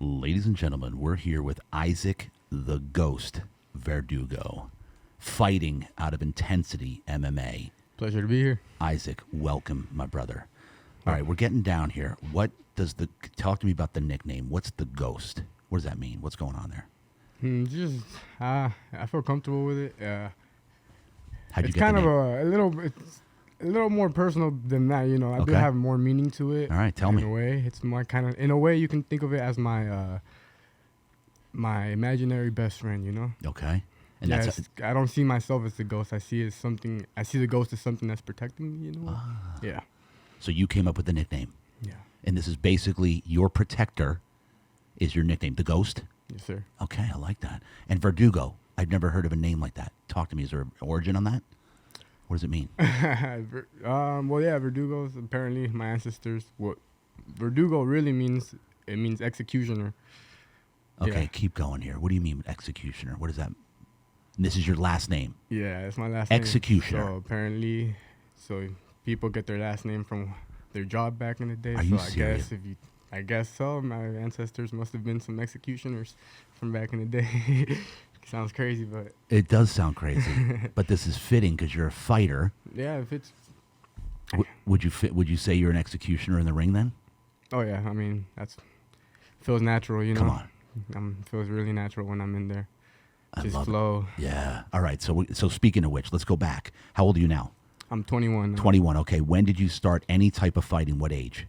Ladies and gentlemen, we're here with Isaac the Ghost Verdugo, fighting out of Intensity MMA. Pleasure to be here. Isaac, welcome, my brother. All right, we're getting down here. What does talk to me about the nickname? What's the Ghost? What does that mean? What's going on there? I feel comfortable with it. How'd you it's get kind the of name? it's a little more personal than that, you know. I do Okay. have more meaning to it. All right, tell me. In a way, it's more kind of, in a way, you can think of it as my my imaginary best friend, you know. Okay. And yeah, that's I don't see myself as the ghost. I see the ghost as something that's protecting me, you know. Yeah. So you came up with the nickname. Yeah. And this is basically your protector is your nickname, the Ghost? Yes, sir. Okay, I like that. And Verdugo, I've never heard of a name like that. Talk to me. Is there an origin on that? What does it mean? Well, yeah, Verdugo's apparently my ancestors. What Verdugo really means, it means executioner. Okay, Yeah. keep going here. What do you mean executioner? What is that? And this is your last name. Yeah, it's my last Executioner. name. So apparently, people get their last name from their job back in the day. Are so you I serious? I guess so. My ancestors must have been some executioners from back in the day. Sounds crazy, but It does sound crazy, but this is fitting because you're a fighter. yeah, if it's Would you say you're an executioner in the ring then? oh yeah, I mean feels natural, you know. Come on. Feels really natural when I'm in there. I Just love flow. it. Yeah. All right. So speaking of which, let's go back. How old are you now? I'm 21 now. 21. Okay. When did you start any type of fighting? What age?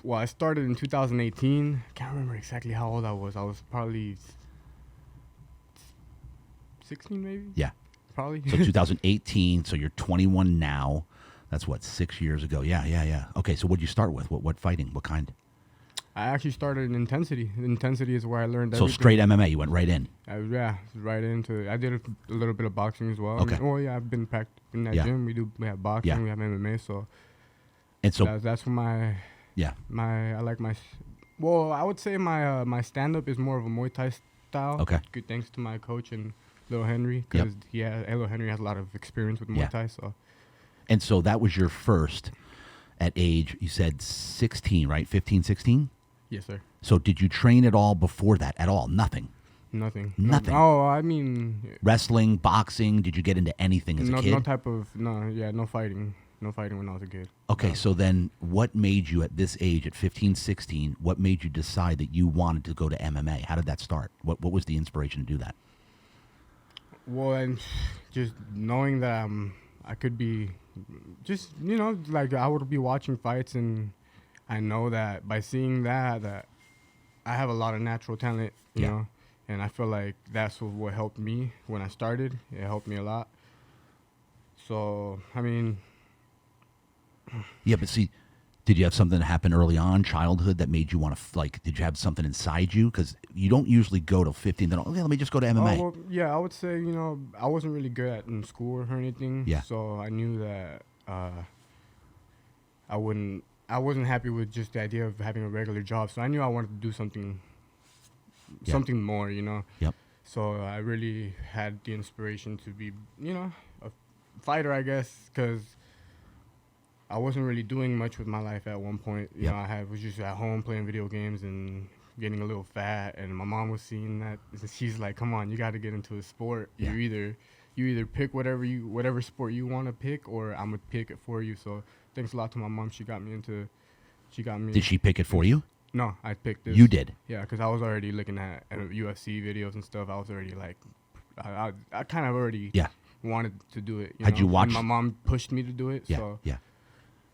Well, I started in 2018. Can't remember exactly how old I was. I was probably 16, maybe. Yeah. Probably. So 2018. So you're 21 now. That's what, 6 years ago. Yeah. Okay. So what did you start with? What fighting? What kind? I actually started in Intensity. Intensity is where I learned So everything. straight MMA. You went right in. Yeah, right into it. I did a little bit of boxing as well. Okay. I've been in that Yeah. gym. We have boxing. Yeah. We have MMA. So And so that's my yeah. I like my. Well, I would say my stand up is more of a Muay Thai style. Okay. Good thanks to my coach and Little Henry Yep. because Little Henry has a lot of experience with Muay Yeah. Thai. So And so that was your first at age, you said 16, right? 15, 16? yes, sir. So did you train at all before that? At all? Nothing. Nothing. Nothing. Oh, I mean, Wrestling, boxing, did you get into anything as a kid? no type of no fighting. No fighting when I was a kid. Okay, No. so then what made you at this age, at 15, 16, what made you decide that you wanted to go to MMA? How did that start? What was the inspiration to do that? Well, and just knowing that I could be, just like I would be watching fights, and I know that by seeing that I have a lot of natural talent, you Yeah. know, and I feel like that's what helped me when I started. It helped me a lot. So I mean, Yeah, but see, did you have something that happened early on, childhood, that made you want to, did you have something inside you? Because you don't usually go to 15, then, okay, let me just go to MMA. well, yeah, I would say I wasn't really good at in school or anything. Yeah. So I knew that I wasn't happy with just the idea of having a regular job. So I knew I wanted to do something more, you know. Yep. So I really had the inspiration to be, a fighter, I guess, because I wasn't really doing much with my life at one point. You Yep. know, I was just at home playing video games and getting a little fat, and my mom was seeing that. And she's like, "Come on, you got to get into a sport. Yeah. You either pick whatever sport you want to pick, or I'm gonna pick it for you." So thanks a lot to my mom. She got me. Did she pick it for you? No, I picked this. You did. Yeah, because I was already looking at UFC videos and stuff. I was already like, I kind of already Yeah. wanted to do it. Had you watched- And my mom pushed me to do it. Yeah, So yeah.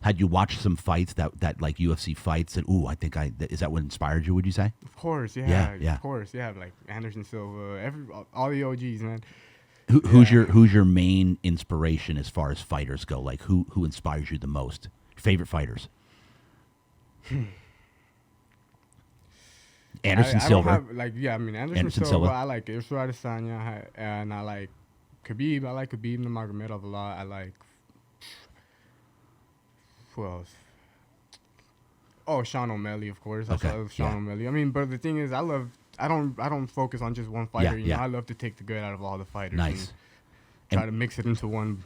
Had you watched some fights that like UFC fights that, ooh, is that what inspired you, would you say? of course, Yeah. of course, yeah. Like Anderson Silva, all the OGs, man. Who's Yeah. your main inspiration as far as fighters go? Like who inspires you the most? Favorite fighters? Anderson I Silva. don't have, Anderson Silva. Silva. I like Israel Adesanya, and I like Khabib. I like Khabib Nurmagomedov a lot. I like who else? Oh, Sean O'Malley, of course. Okay, I love Sean yeah. O'Malley. I mean, but the thing is, I don't focus on just one fighter. Yeah. I love to take the good out of all the fighters. Nice. And try to mix it into one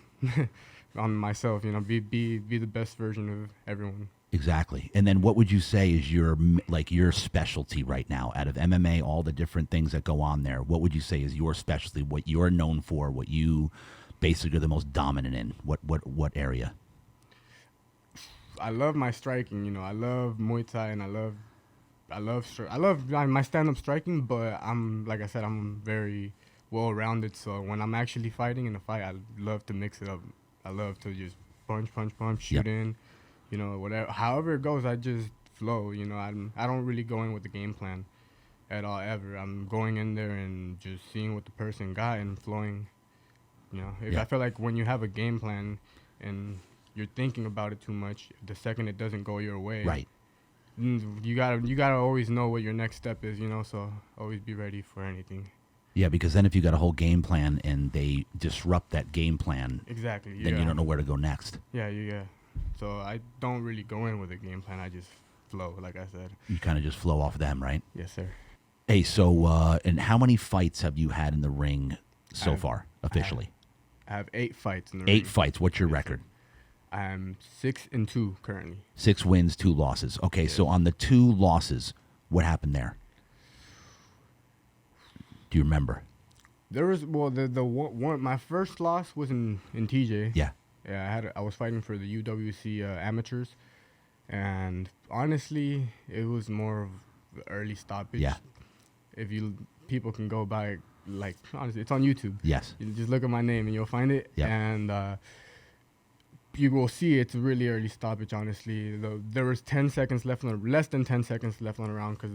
on myself. Be the best version of everyone. Exactly. And then what would you say is your specialty right now out of MMA, all the different things that go on there? What would you say is your specialty, what you're known for, what you basically are the most dominant in? What area? I love my striking. I love Muay Thai, and I love my stand-up striking. But I'm like I said, I'm very well-rounded. So when I'm actually fighting in a fight, I love to mix it up. I love to just punch, shoot Yep. in. Whatever, however it goes, I just flow. I don't really go in with the game plan at all ever. I'm going in there and just seeing what the person got and flowing. If Yeah. I feel like when you have a game plan and you're thinking about it too much, the second it doesn't go your way, Right. you gotta always know what your next step is. So always be ready for anything. Yeah, because then if you got a whole game plan and they disrupt that game plan, Exactly. then you don't know where to go next. Yeah. So I don't really go in with a game plan. I just flow, like I said. You kind of just flow off them, right? Yes, sir. Hey, so and how many fights have you had in the ring so I've- far officially? I have 8 fights in the 8 ring. fights. What's your Yes, sir. record? I'm 6-2 currently. 6 wins, 2 losses. Okay, so on the 2 losses, what happened there? Do you remember? There was the one my first loss was in TJ. Yeah. Yeah, I was fighting for the UWC amateurs, and honestly, it was more of the early stoppage. Yeah. If people can go by, like, honestly, it's on YouTube. Yes. You just look at my name and you'll find it. Yeah. And you will see it's a really early stoppage. Honestly, there was less than 10 seconds left on the round because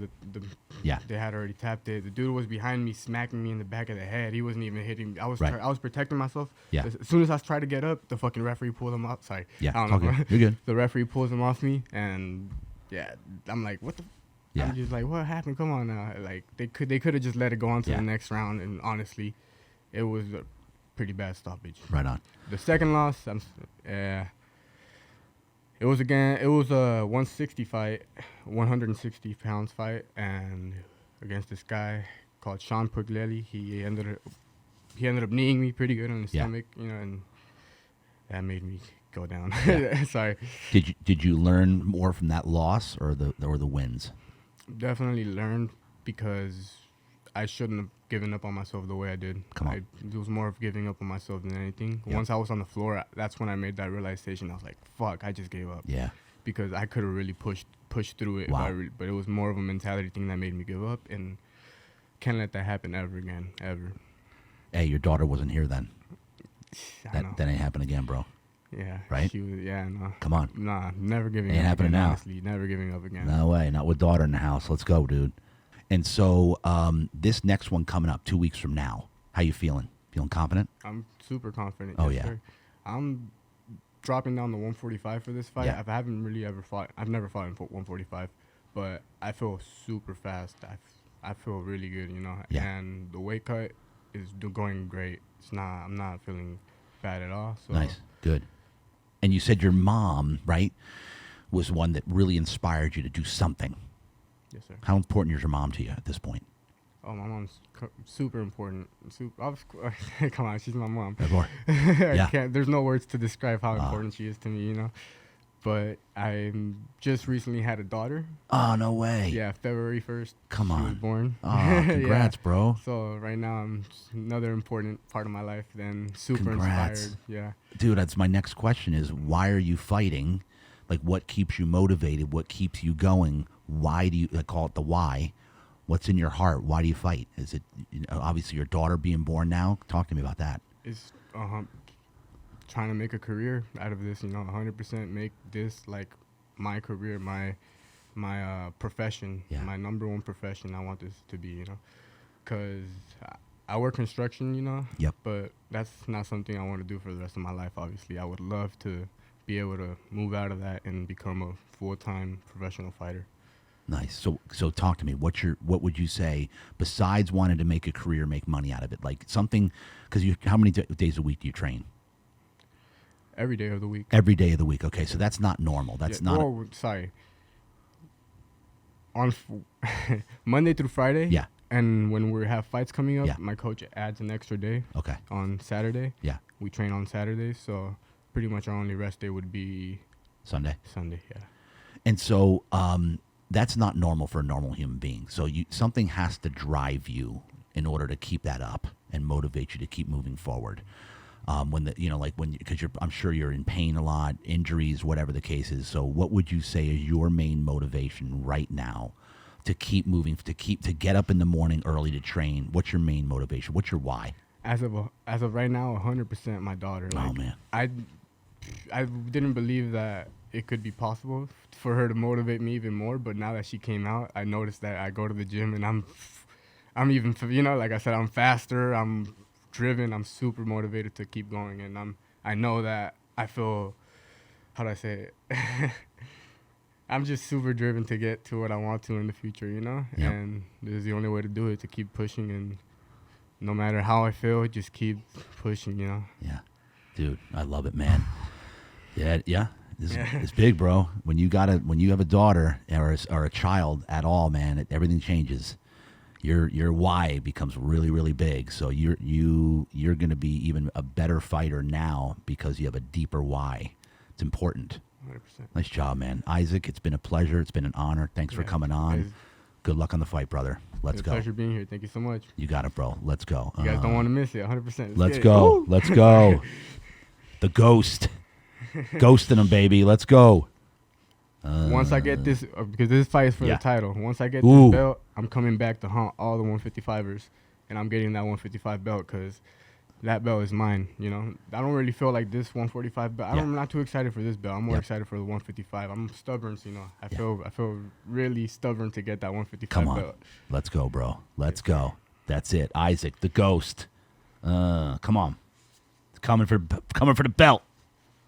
Yeah. they had already tapped it. The dude was behind me, smacking me in the back of the head. He wasn't even hitting. I was Right. I was protecting myself. Yeah. As soon as I tried to get up, the fucking referee pulled him off. Sorry. Yeah. I don't know. Okay. You're good. The referee pulls him off me, and yeah, I'm like, what the. Yeah. I'm just like, what happened? Come on now. Like, they could have just let it go on to Yeah. the next round, and honestly, it was a pretty bad stoppage. Right on. The second loss, it was a 160 fight, 160 pounds fight, and against this guy called Sean Puglielli. He ended up kneeing me pretty good on the Yeah. stomach, and that made me go down. Yeah. Sorry. Did you learn more from that loss or the wins? Definitely learned, because I shouldn't have given up on myself the way I did. Come on. It was more of giving up on myself than anything. Yep. Once I was on the floor, that's when I made that realization. I was like, fuck, I just gave up. Yeah. Because I could have really pushed through it. Wow. But it was more of a mentality thing that made me give up, and can't let that happen ever again, ever. Hey, your daughter wasn't here then. I know. That ain't happen again, bro. Yeah. Right? She was, yeah, no. Come on. Nah, never giving Ain't up happening again, now. honestly. Never giving up again. No way. Not with daughter in the house. Let's go, dude. And so this next one coming up 2 weeks from now, how you feeling? Feeling confident? I'm super confident. Oh, yes, yeah. Sir. I'm dropping down to 145 for this fight. Yeah. I haven't really ever fought. I've never fought in 145, but I feel super fast. I feel really good, Yeah. And the weight cut is going great. I'm not feeling bad at all. So Nice. Good. And you said your mom, right, was one that really inspired you to do something. Yes, sir. How important is your mom to you at this point? Oh, my mom's super important. Come on, she's my mom. More. I Yeah. can't. There's no words to describe how Wow. important she is to me. But I just recently had a daughter. Oh, no way. Yeah, February 1st. Come she on. was born. Oh, congrats, Yeah. bro. So right now I'm just another important part of my life. Then super Congrats. inspired. Yeah. Dude, that's my next question is why are you fighting? Like, what keeps you motivated? What keeps you going? Why do you, I call it the why? What's in your heart? Why do you fight? Is it obviously your daughter being born now? Talk to me about that. It's trying to make a career out of this. 100% make this like my career, my profession, Yeah. my number one profession. I want this to be, because I work construction, Yep. but that's not something I want to do for the rest of my life. Obviously, I would love to be able to move out of that and become a full-time professional fighter. Nice. So talk to me. What would you say besides wanting to make a career, make money out of it? Like something, because how many days a week do you train? Every day of the week. Every day of the week. Okay, so that's not normal. That's not. Oh, sorry. On Monday through Friday. Yeah. And when we have fights coming up, Yeah. my coach adds an extra day Okay. on Saturday. Yeah. We train on Saturdays, so pretty much our only rest day would be Sunday. Sunday. Yeah. And so that's not normal for a normal human being. So something has to drive you in order to keep that up and motivate you to keep moving forward. Because I'm sure you're in pain a lot, injuries, whatever the case is. So what would you say is your main motivation right now to keep moving, to get up in the morning early to train? What's your main motivation? What's your why? As of right now, 100% my daughter. Oh man, I didn't believe that it could be possible for her to motivate me even more. But now that she came out, I noticed that I go to the gym and I'm even, like I said, I'm faster. I'm driven. I'm super motivated to keep going, and I know that I feel, how do I say it? I'm just super driven to get to what I want to in the future, Yep. And this is the only way to do it, to keep pushing, and no matter how I feel, just keep pushing, Yeah, dude, I love it, man. Yeah. It's big, bro. When you have a daughter or a child at all, man, everything changes. Your why becomes really, really big. So you're going to be even a better fighter now because you have a deeper why. It's important. 100%. Nice job, man. Isaac, it's been a pleasure. It's been an honor. Thanks for coming on. Good luck on the fight, brother. Let's go. Pleasure being here. Thank you so much. You got it, bro. Let's go. You guys don't want to miss it. 100%. Let's go. Let's go. The ghost. Ghosting him, baby. Let's go. Once I get this, because this fight is for the title. Once I get Ooh. this belt, I'm coming back to haunt all the 155ers, and I'm getting that 155 belt because that belt is mine. I don't really feel like this 145 belt. I'm not too excited for this belt. I'm more excited for the 155. I'm stubborn, so I feel really stubborn to get that 155 Come on. belt. Let's go, bro. Let's go. That's it. Isaac, the ghost. Come on. It's coming for the belt.